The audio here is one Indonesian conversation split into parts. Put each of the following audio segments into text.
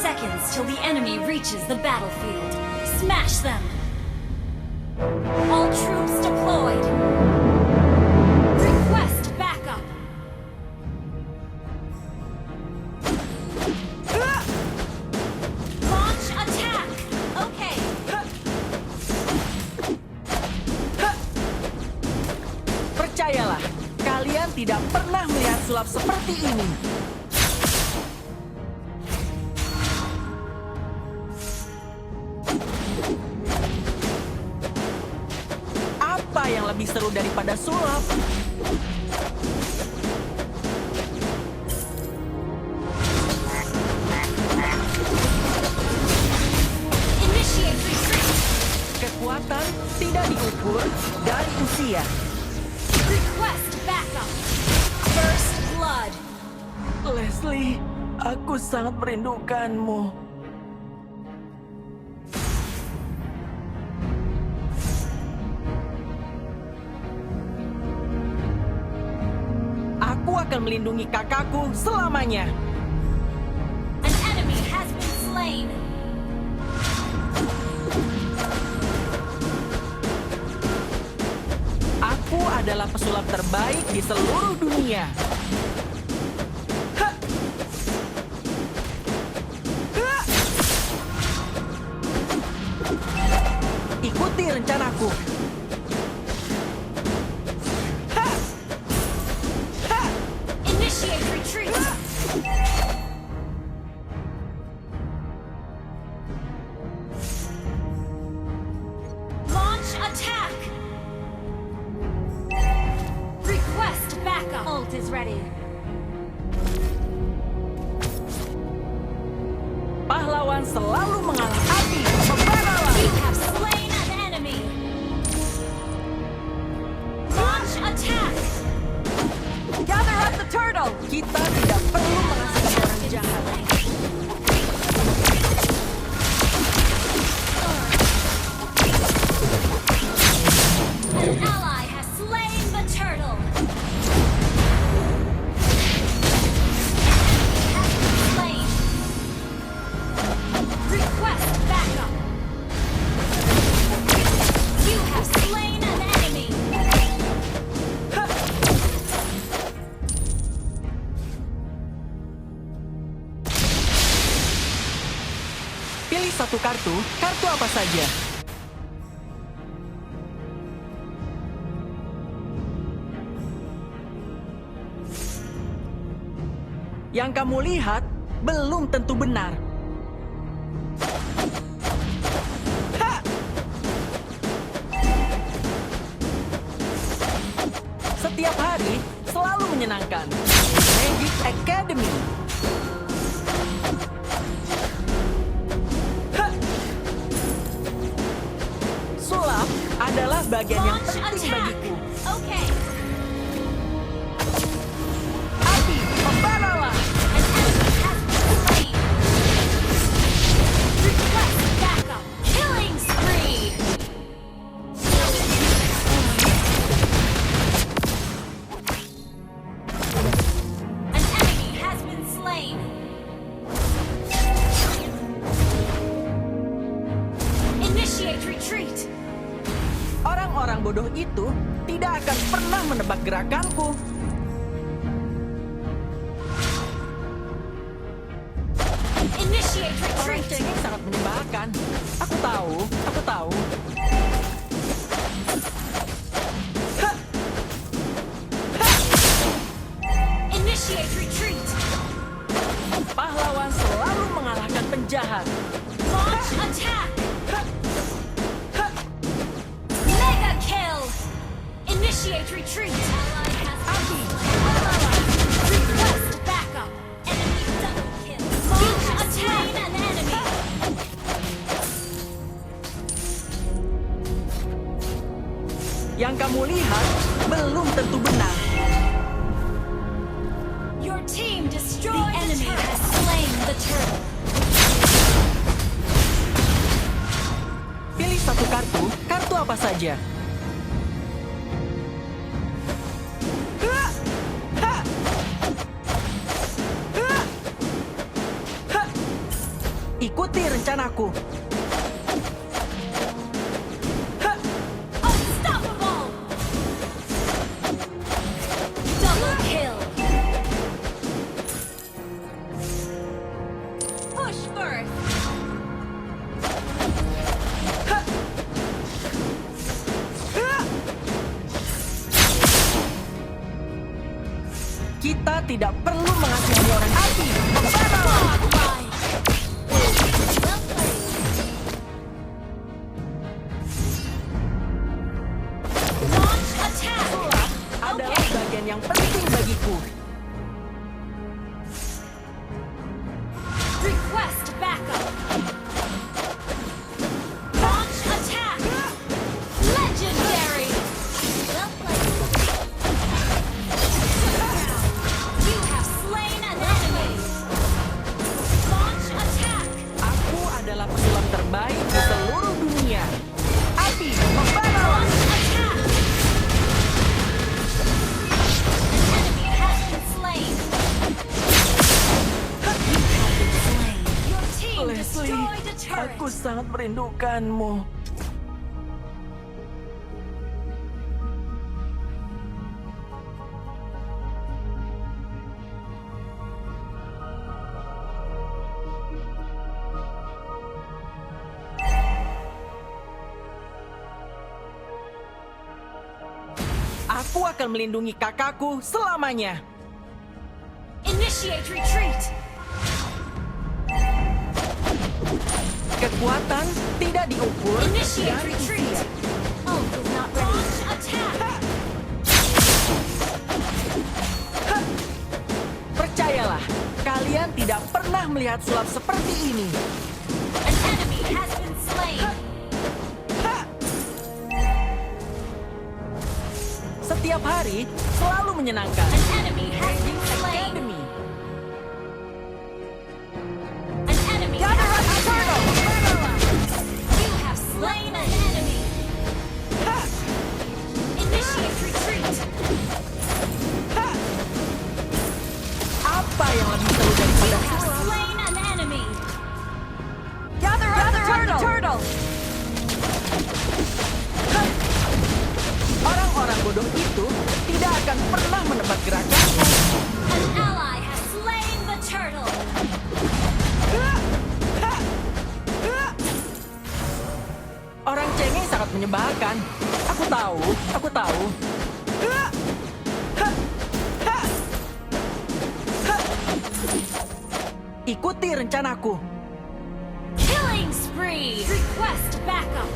seconds till the enemy reaches the battlefield. Smash them! All troops deployed! Request backup! Launch attack! Okay. Percayalah, kalian tidak pernah melihat sulap seperti ini. Apa yang lebih seru daripada sulap? Initiate retreat! Kekuatan tidak diukur dari usia. Request backup! First blood! Leslie, aku sangat merindukanmu. Aku akan melindungi kakakku selamanya. An enemy has been slain! Aku adalah pesulap terbaik di seluruh dunia. Ha! Ha! Ikuti rencanaku. Ha! Ha! Initiate retreat! Launch attack! Request backup! Ult is ready. Pahlawan selalu mengalah. Api, membaralah. You have slain an enemy! Launch attack! Gather up the turtle. Kita tidak perlu mengasihi orang jahat. An ally has slain the turtle! Has been slain! Request backup! You have slain an enemy! Pilih satu kartu apa saja. Yang kamu lihat belum tentu benar. Ha! Setiap hari selalu menyenangkan. Magic Academy. Ha! Sulap adalah bagian yang Launch penting attack! bagiku. Okay. Api, membaralah. An enemy has been slain! Request backup! Killing spree! An enemy has been slain! Initiate retreat! Orang-orang bodoh itu tidak akan pernah menebak gerakanku. Initiate Orang retreat! cengeng sangat menyebalkan. Aku tahu. Ha! Ha! Initiate retreat! Pahlawan selalu mengalahkan penjahat. Launch attack! Ha! Ha! Mega kill! Initiate retreat! Api, Request backup! Enemy double kill! Launch attack! An enemy! yang kamu lihat belum tentu benar. Your team destroyed the enemy has slain the turtle. Pilih satu kartu apa saja. rencanaku. Unstoppable! Double kill! Push first! Kita tidak perlu mengasihani orang api. Membara! Godlike! Well played! Launch attack! Adalah Okay. bagian yang penting bagiku. Request backup! Launch attack! Legendary! Well played! You have slain an enemy! Launch attack! Aku adalah pesulap terbaik di seluruh dunia. Api, membara! Launch attack! An enemy has been slain! You have been slain! Your team Leslie, destroyed a turret! aku sangat merindukanmu. Aku akan melindungi kakakku selamanya. Initiate retreat! Kekuatan tidak diukur Initiate dari retreat! usia. Ult is not ready. Launch attack! Percayalah, kalian tidak pernah melihat sulap seperti ini. An enemy has been slain! Setiap hari selalu menyenangkan. An enemy has been slain! Academy. An enemy Gather has up the turtle! You have slain an enemy! Initiate retreat! Apa yang lebih seru You daripada have sulap? slain an enemy! Gather up the turtle! Orang-orang bodoh itu tidak akan pernah menebak gerakanku. An ally has slain the turtle! Orang cengeng sangat menyebalkan. Aku tahu, aku tahu. Ikuti rencanaku. Killing spree! Request backup!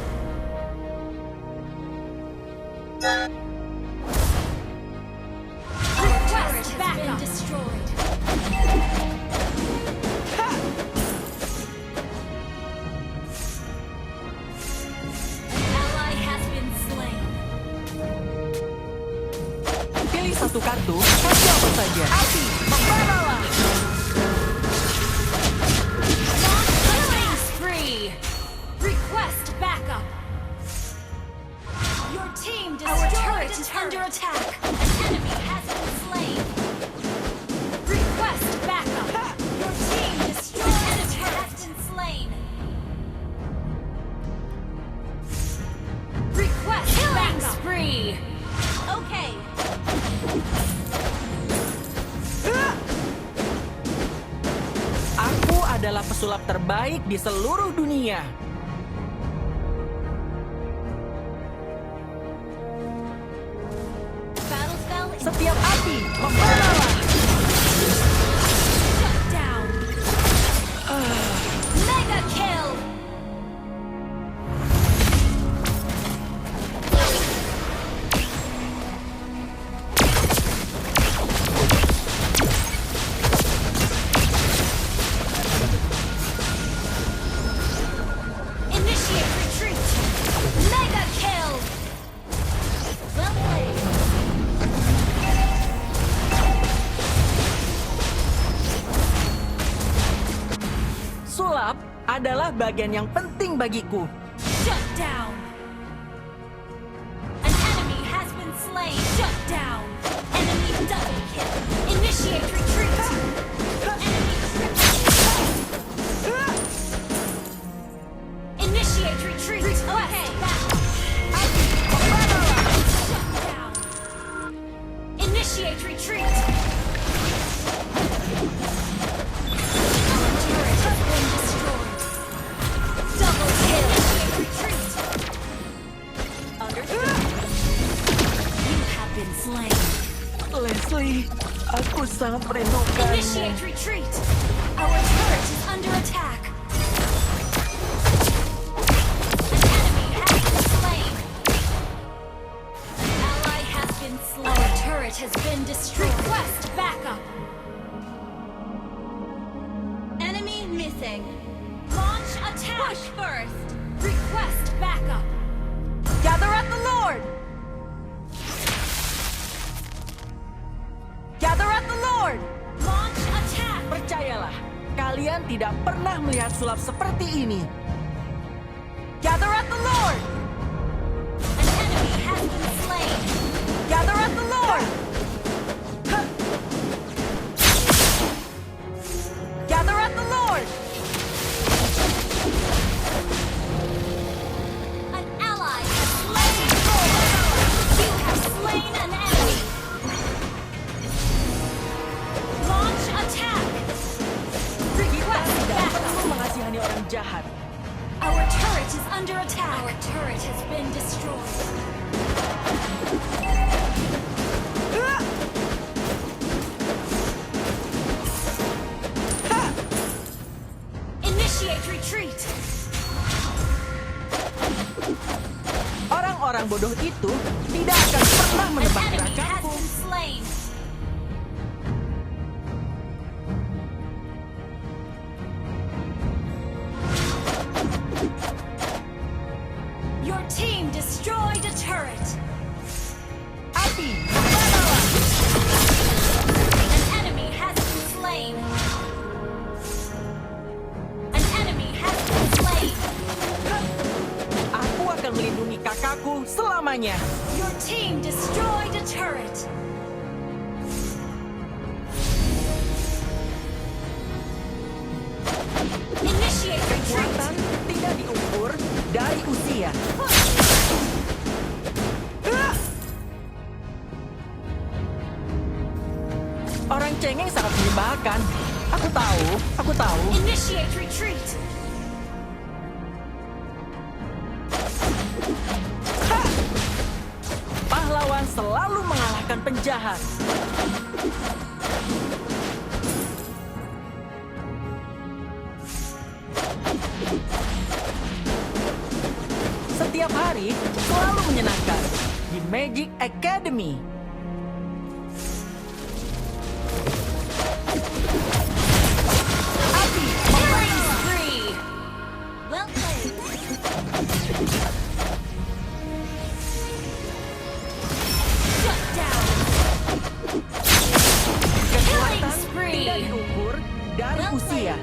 Request backup! Destroyed. An ally has been slain. Pilih satu kartu, kasih apa saja. Api, membaralah. Killing spree! Request backup! Your team destroyed turret is under attack! An enemy has been slain! Request backup! Your team destroyed an enemy has been slain! Request killing spree! Okay. Aku adalah pesulap terbaik di seluruh dunia. Battle spell in Setiap api, membaralah. shut down! Mega kill! Initiate retreat! Mega kill! Well played! Sulap adalah bagian yang penting bagiku. Shut down! An enemy has been slain! Shut down! Enemy double kill! Initiate retreat! Enemy triple kill! sangat merindukannya. Initiate retreat! Our turret is under attack! An enemy has been slain! An ally has been slain! Our turret has been destroyed! Request backup! Enemy missing! Launch attack! Push first! Request backup! Gather at the Lord! Gather at the Lord! Launch attack! Percayalah, kalian tidak pernah melihat sulap seperti ini. Gather at the Lord! An enemy has been slain! Gather at the Lord! Gather at the Lord! An ally has slain! You have slain an enemy! Launch attack! Request Tidak perlu backup! mengasihani orang jahat. Our turret is under attack! Our turret has been destroyed! Initiate retreat! Orang-orang bodoh itu tidak akan pernah An menebak enemy has gerakanku. been slain! Your team destroyed a turret! Api, membaralah. An enemy has been slain! An enemy has been slain! Aku akan melindungi kakakku selamanya. Your team destroyed a turret! Initiate Kekuatan retreat! tidak diukur dari usia. Orang cengeng sangat menyebalkan. Aku tahu. Initiate retreat! Pahlawan selalu mengalahkan penjahat. Setiap hari selalu menyenangkan di Magic Academy. Api, Killing spree! Well played! Shut down! kekuatan spree. tidak diukur dari Well usia.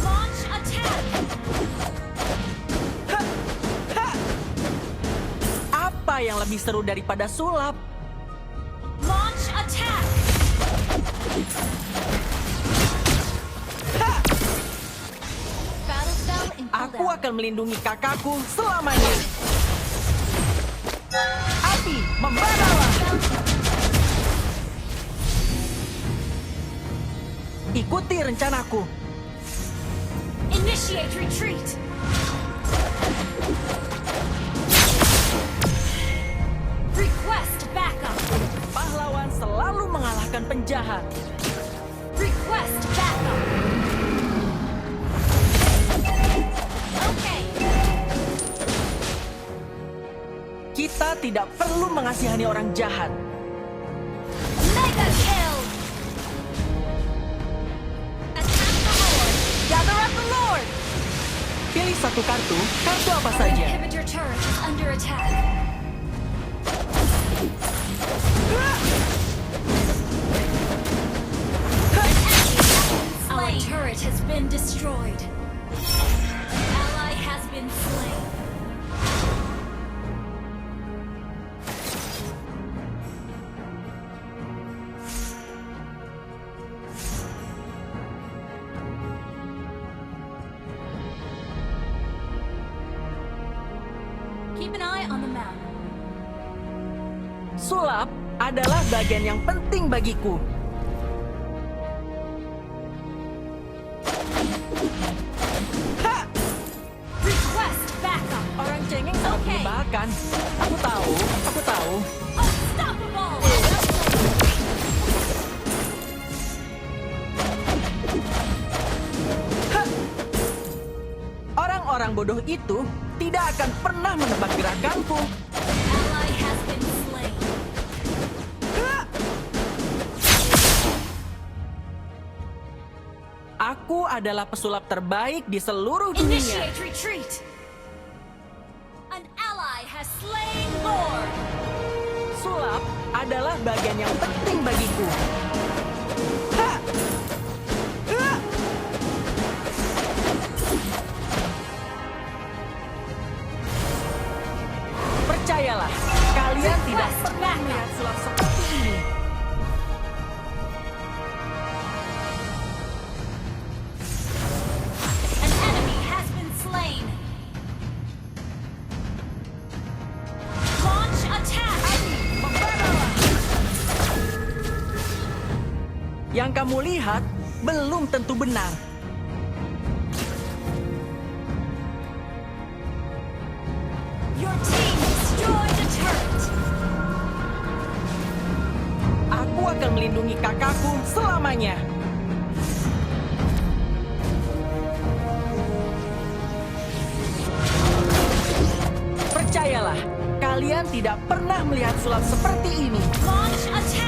Launch attack! Apa yang lebih seru daripada sulap? Launch attack! Battle spell in Aku cooldown. akan melindungi kakakku selamanya. Api, membaralah. Ikuti rencanaku. Initiate retreat! Request backup! Pahlawan selalu mengalahkan penjahat. Request backup! Okay, Kita tidak perlu mengasihani orang jahat. mega kill! Attack the horde! Gather at the Lord! Pilih satu kartu apa Our saja. inhibitor turret is under attack. Our turret has been destroyed. Ally has been slain. Keep an eye on the map. Sulap adalah bagian yang penting bagiku. Request backup. Orang cengeng sangat Oke. menyebalkan. Aku tahu. Unstoppable. bodoh itu tidak akan pernah menebak gerakanku. Ally has been slain. Aku adalah pesulap terbaik di seluruh dunia. Initiate retreat. An ally has slain Lord. Sulap adalah bagian yang penting bagiku. Ha! Ha! Percayalah, kalian tidak pernah melihat sulap seperti ini. An enemy has been slain. Launch attack. Yang kamu lihat belum tentu benar. Your team destroyed a turret. Aku akan melindungi kakakku selamanya. Percayalah, kalian tidak pernah melihat sulap seperti ini. Launch attack.